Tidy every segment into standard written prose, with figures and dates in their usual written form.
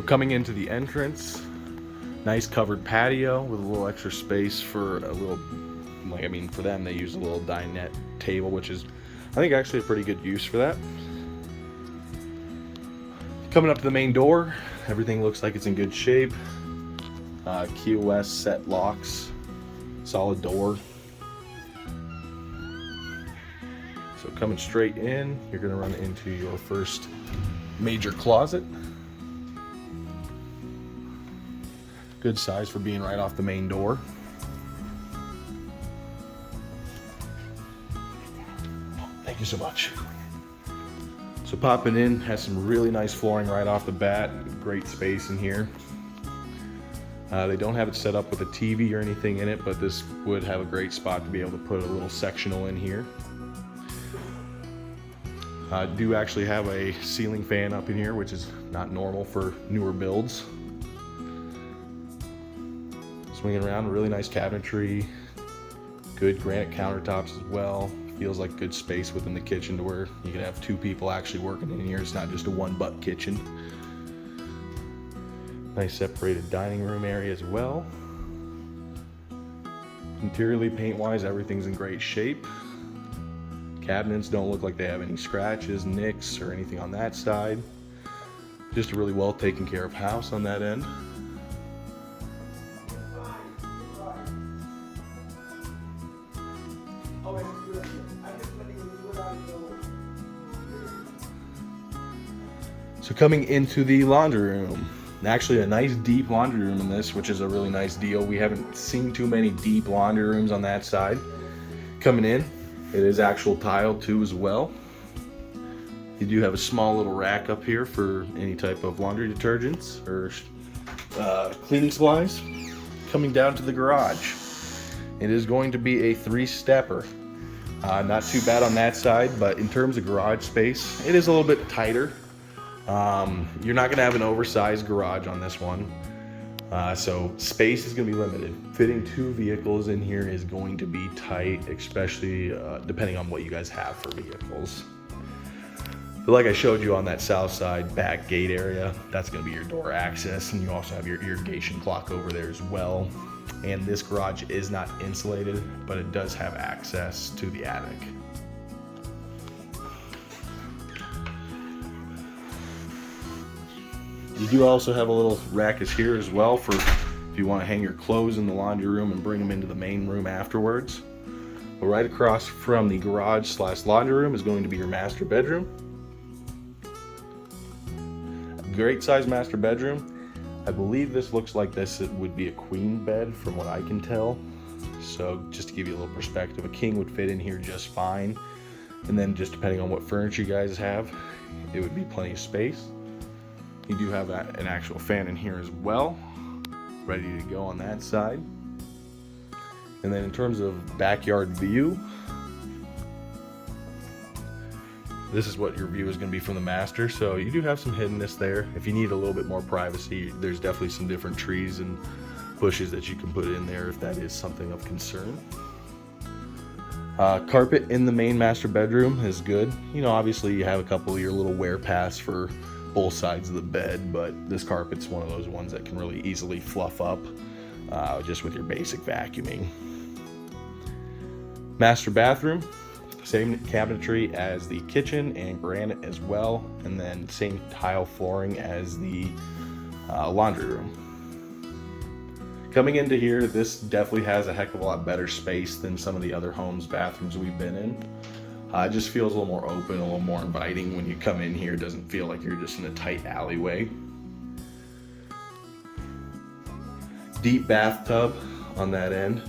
coming into the entrance, nice covered patio with a little extra space for a little, for them, they use a little dinette table, which is, I think, actually a pretty good use for that. Coming up to the main door, everything looks like it's in good shape. Key West set locks, solid door. So coming straight in, you're gonna run into your first major closet. Good size for being right off the main door. Thank you so much. So popping in, has some really nice flooring right off the bat. Great space in here. They don't have it set up with a TV or anything in it, but this would have a great spot to be able to put a little sectional in here. Do actually have a ceiling fan up in here, which is not normal for newer builds. Swinging around, really nice cabinetry, good granite countertops as well. Feels like good space within the kitchen to where you can have two people actually working in here. It's not just a one-butt kitchen. Nice separated dining room area as well. Interiorly, paint-wise, everything's in great shape. Cabinets don't look like they have any scratches, nicks, or anything on that side. Just a really well taken care of house on that end. So coming into the laundry room, actually a nice deep laundry room in this, which is a really nice deal. We haven't seen too many deep laundry rooms on that side. Coming in, it is actual tile too as well. You do have a small little rack up here for any type of laundry detergents or cleaning supplies. Coming down to the garage, it is going to be a 3-stepper. Not too bad on that side, but in terms of garage space, it is a little bit tighter. You're not going to have an oversized garage on this one, so space is going to be limited. Fitting 2 vehicles in here is going to be tight, especially depending on what you guys have for vehicles. But like I showed you on that south side back gate area, that's going to be your door access, and you also have your irrigation clock over there as well. And this garage is not insulated, but it does have access to the attic. You do also have a little rack here as well for if you want to hang your clothes in the laundry room and bring them into the main room afterwards. But right across from the garage / laundry room is going to be your master bedroom. A great size master bedroom. I believe this looks like it would be a queen bed from what I can tell. So just to give you a little perspective, a king would fit in here just fine. And then just depending on what furniture you guys have, it would be plenty of space. You do have an actual fan in here as well, ready to go on that side. And then in terms of backyard view, this is what your view is going to be from the master. So you do have some hiddenness there. If you need a little bit more privacy, there's definitely some different trees and bushes that you can put in there if that is something of concern. Carpet in the main master bedroom is good. You know, obviously you have a couple of your little wear paths for both sides of the bed, but this carpet's one of those ones that can really easily fluff up just with your basic vacuuming. Master bathroom, same cabinetry as the kitchen and granite as well, and then same tile flooring as the laundry room. Coming into here, this definitely has a heck of a lot better space than some of the other homes' bathrooms we've been in. It just feels a little more open, a little more inviting when you come in here. It doesn't feel like you're just in a tight alleyway. Deep bathtub on that end.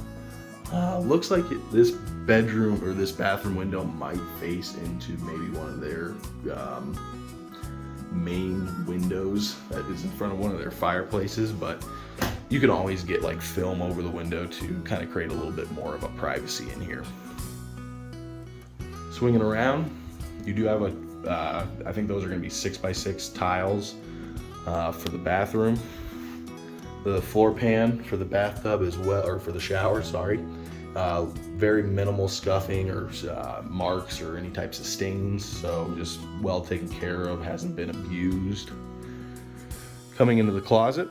Looks like this bedroom or this bathroom window might face into maybe one of their main windows that is in front of one of their fireplaces, but you can always get like film over the window to kind of create a little bit more of a privacy in here. Swinging around, you do have I think those are going to be 6x6 tiles for the bathroom. The floor pan for the bathtub as well, or for the shower, sorry. Very minimal scuffing or marks or any types of stains, so just well taken care of, hasn't been abused. Coming into the closet.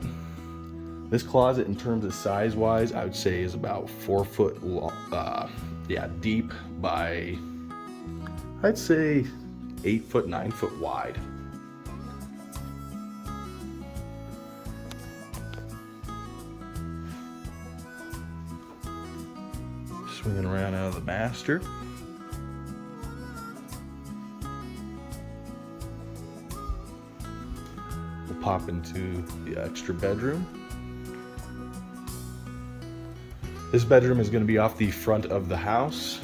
This closet, in terms of size wise, I would say is about 4 foot long, deep by, I'd say 8 foot, 9 foot wide. Swinging around out of the master. We'll pop into the extra bedroom. This bedroom is going to be off the front of the house.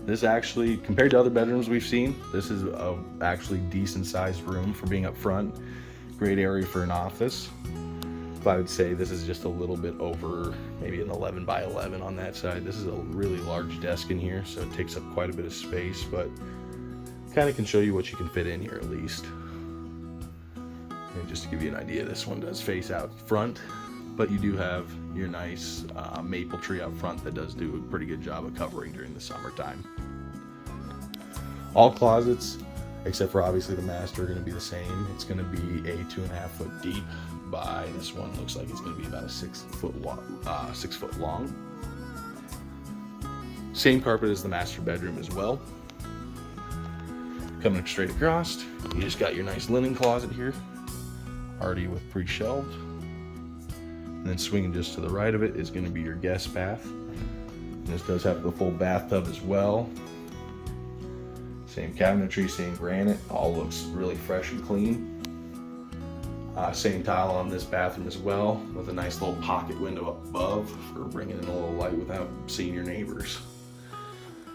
This actually, compared to other bedrooms we've seen, this is a actually decent sized room for being up front. Great area for an office. But I would say this is just a little bit over maybe an 11 by 11 on that side. This is a really large desk in here, so it takes up quite a bit of space, but kind of can show you what you can fit in here at least. And just to give you an idea, this one does face out front, but you do have your nice maple tree out front that does do a pretty good job of covering during the summertime. All closets, except for obviously the master, are going to be the same. It's going to be a 2.5 foot deep by, this one looks like it's going to be about a 6 foot long. Same carpet as the master bedroom as well. Coming straight across, you just got your nice linen closet here, already with pre-shelved. And then swinging just to the right of it is going to be your guest bath. And this does have the full bathtub as well. Same cabinetry, same granite, all looks really fresh and clean. Same tile on this bathroom as well, with a nice little pocket window up above for bringing in a little light without seeing your neighbors.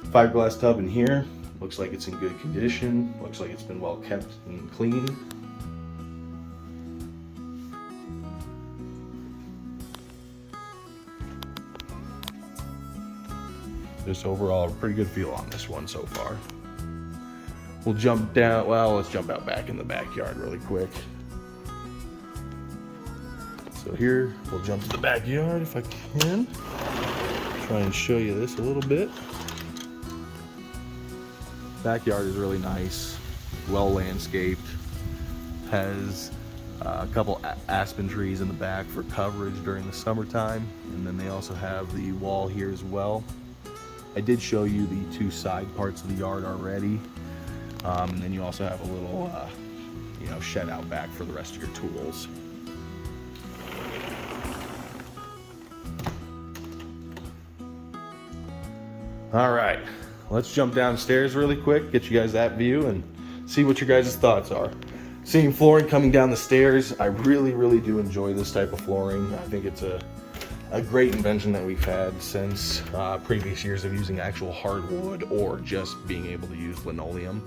5-glass tub in here, looks like it's in good condition, looks like it's been well kept and clean. Just overall a pretty good feel on this one so far. We'll jump down, well, let's jump out back in the backyard really quick. So here, we'll jump to the backyard if I can. Try and show you this a little bit. Backyard is really nice, well landscaped. Has a couple aspen trees in the back for coverage during the summertime. And then they also have the wall here as well. I did show you the 2 side parts of the yard already. And then you also have a little, shed out back for the rest of your tools. All right, let's jump downstairs really quick, get you guys that view and see what your guys' thoughts are. Seeing flooring coming down the stairs, I really, really do enjoy this type of flooring. I think it's a great invention that we've had since previous years of using actual hardwood or just being able to use linoleum.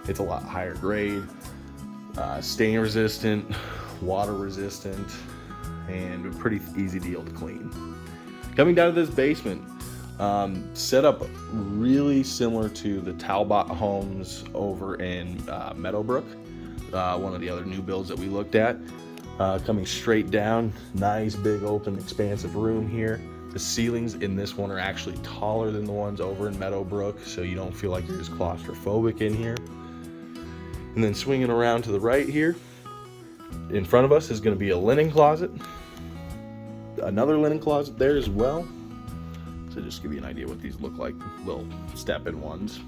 It's a lot higher grade, stain resistant, water resistant, and a pretty easy deal to clean. Coming down to this basement, set up really similar to the Talbot homes over in Meadowbrook, one of the other new builds that we looked at. Coming straight down, nice big open expansive room here. The ceilings in this one are actually taller than the ones over in Meadowbrook, so you don't feel like you're just claustrophobic in here. And then swinging around to the right here, in front of us is going to be a linen closet. Another linen closet there as well. So just give you an idea what these look like, little step-in ones.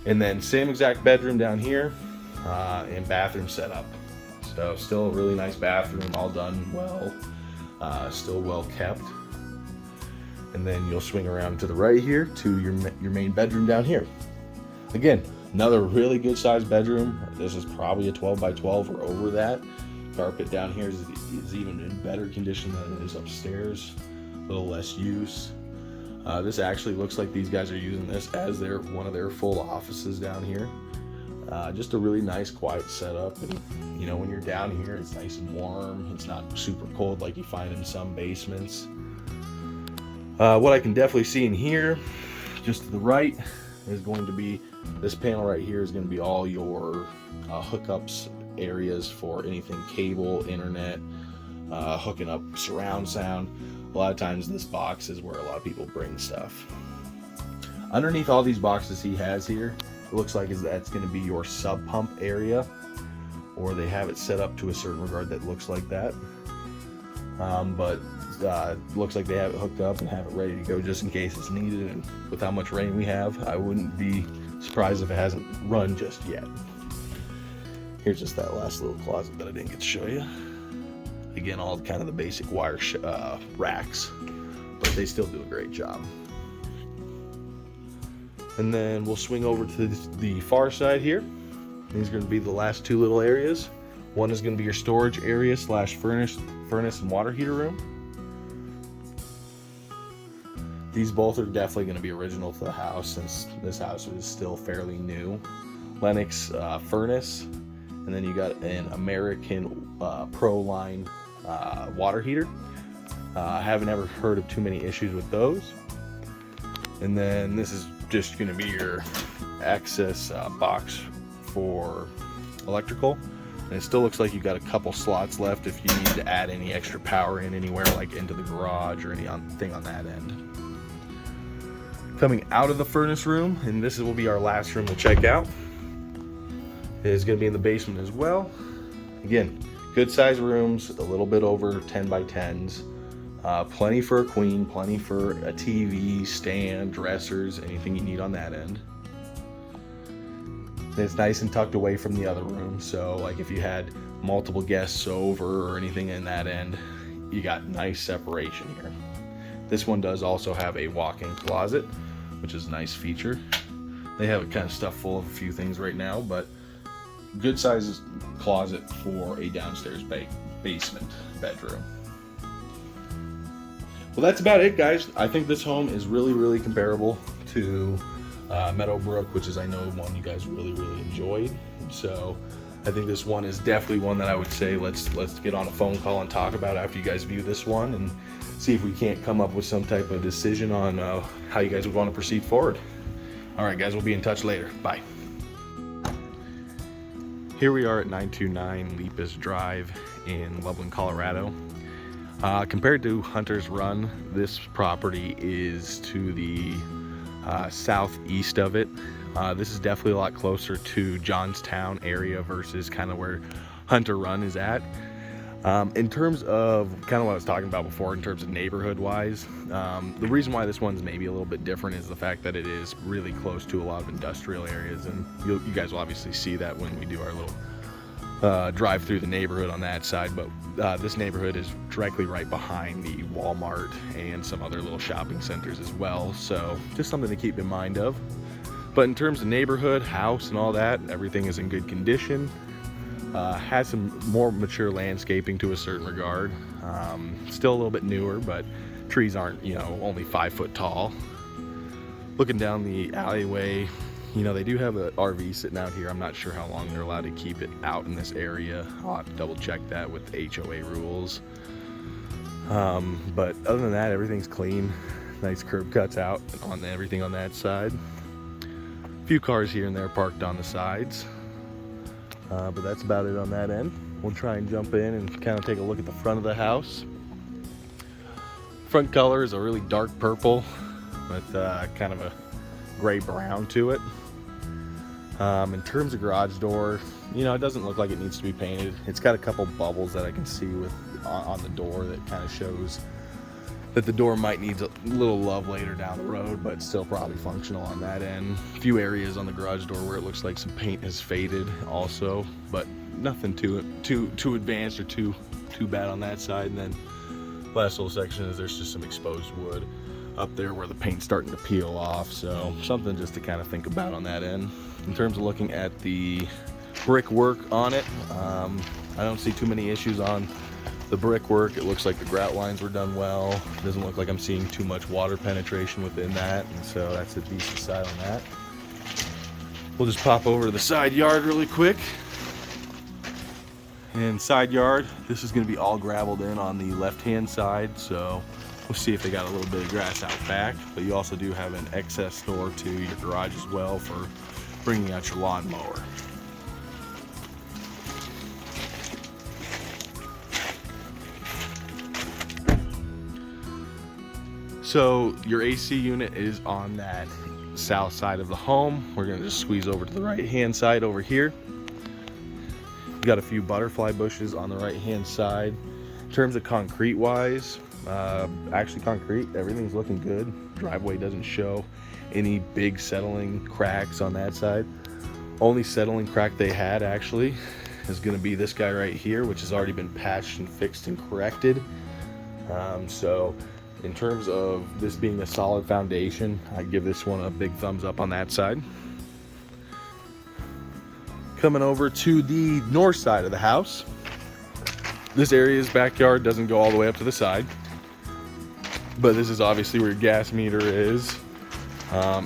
And then same exact bedroom down here, and bathroom setup. So still a really nice bathroom, all done well, still well kept. And then you'll swing around to the right here to your main bedroom down here. Again, another really good sized bedroom. This is probably a 12 by 12 or over that. Carpet down here is even in better condition than it is upstairs. A little less use. This actually looks like these guys are using this as one of their full offices down here. Just a really nice quiet setup, and when you're down here it's nice and warm. It's not super cold like you find in some basements. What I can definitely see in here, just to the right, is going to be this panel right here is going to be all your hookups areas for anything cable, internet, hooking up surround sound. A lot of times this box is where a lot of people bring stuff. Underneath all these boxes he has here, it looks like that's going to be your sub pump area. or they have it set up to a certain regard that looks like that. But looks like they have it hooked up and have it ready to go just in case it's needed. And with how much rain we have, I wouldn't be surprised if it hasn't run just yet. Here's just that last little closet that I didn't get to show you. Again, all kind of the basic wire racks, but they still do a great job. And then we'll swing over to the far side here. These are going to be the last two little areas. One is going to be your storage area / furnace and water heater room. These both are definitely going to be original to the house, since this house is still fairly new. Lennox furnace, and then you got an American Pro line water heater. I haven't ever heard of too many issues with those. And then this is just going to be your access box for electrical, and it still looks like you've got a couple slots left if you need to add any extra power in anywhere, like into the garage or anything on that end. Coming out of the furnace room, and this will be our last room to check out, is going to be in the basement as well. Again, good size rooms, a little bit over 10 by 10s. Plenty for a queen, plenty for a TV, stand, dressers, anything you need on that end. And it's nice and tucked away from the other room, so like if you had multiple guests over or anything in that end, you got nice separation here. This one does also have a walk-in closet, which is a nice feature. They have it kind of stuffed full of a few things right now, but good size closet for a downstairs basement bedroom. Well, that's about it, guys. I think this home is really comparable to Meadowbrook, which is, I know, one you guys really enjoyed. So I think this one is definitely one that I would say let's get on a phone call and talk about after you guys view this one, and see if we can't come up with some type of decision on how you guys would want to proceed forward. All right, guys, we'll be in touch later. Bye. Here we are at 929 Lepus Drive in Loveland, Colorado. Compared to Hunter's Run, this property is to the southeast of it. This is definitely a lot closer to Johnstown area versus kind of where Hunter Run is at. In terms of kind of what I was talking about before, in terms of neighborhood wise, the reason why this one's maybe a little bit different is the fact that it is really close to a lot of industrial areas, and you guys will obviously see that when we do our little drive through the neighborhood on that side. But this neighborhood is directly right behind the Walmart and some other little shopping centers as well, so just something to keep in mind of. But in terms of neighborhood, house, and all that, everything is in good condition. Has some more mature landscaping to a certain regard. Still a little bit newer, but trees aren't, only 5 foot tall. Looking down the alleyway, they do have an RV sitting out here. I'm not sure how long they're allowed to keep it out in this area. I'll have to double check that with the HOA rules. But other than that, everything's clean. Nice curb cuts out on everything on that side. A few cars here and there parked on the sides. But that's about it on that end. We'll try and jump in and kind of take a look at the front of the house. Front color is a really dark purple with kind of a gray brown to it. In terms of garage door, it doesn't look like it needs to be painted. It's got a couple bubbles that I can see on the door that kind of shows that the door might need a little love later down the road, but still probably functional on that end. A few areas on the garage door where it looks like some paint has faded also, but nothing too advanced or too bad on that side. And then last little section is there's just some exposed wood up there where the paint's starting to peel off, so something just to kind of think about on that end. In terms of looking at the brickwork on it, I don't see too many issues on the brickwork. It looks like the grout lines were done well. It doesn't look like I'm seeing too much water penetration within that, and so that's a decent side on that. We'll just pop over to the side yard really quick. And side yard, this is going to be all gravelled in on the left-hand side, so we'll see if they got a little bit of grass out back. But you also do have an excess door to your garage as well for bringing out your lawnmower. So your AC unit is on that south side of the home. We're going to just squeeze over to the right hand side over here. got a few butterfly bushes on the right hand side. In terms of concrete wise, actually concrete, everything's looking good. Driveway doesn't show any big settling cracks on that side. Only settling crack they had actually is going to be this guy right here, which has already been patched and fixed and corrected. So in terms of this being a solid foundation, I'd give this one a big thumbs up on that side. Coming over to the north side of the house, this area's backyard doesn't go all the way up to the side, but this is obviously where your gas meter is.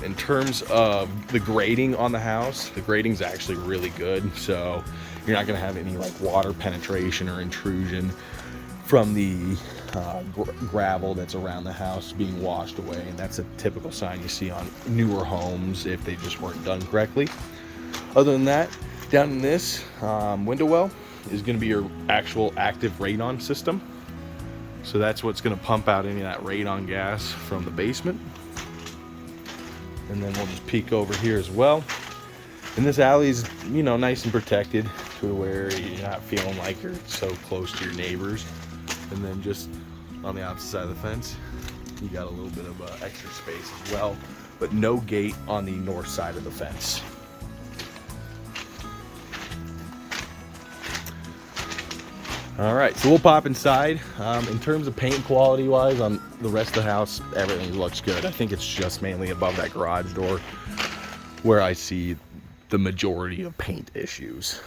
In terms of the grading on the house, the grading's actually really good, so you're not going to have any like water penetration or intrusion from the gravel that's around the house being washed away, and that's a typical sign you see on newer homes if they just weren't done correctly. Other than that, down in this window well is going to be your actual active radon system. So that's what's going to pump out any of that radon gas from the basement. And then we'll just peek over here as well. And this alley's, you know, nice and protected to where you're not feeling like you're so close to your neighbors. And then just on the opposite side of the fence, you got a little bit of extra space as well, but no gate on the north side of the fence. All right, so we'll pop inside. In terms of paint quality wise on the rest of the house, everything looks good. I think it's just mainly above that garage door where I see the majority of paint issues.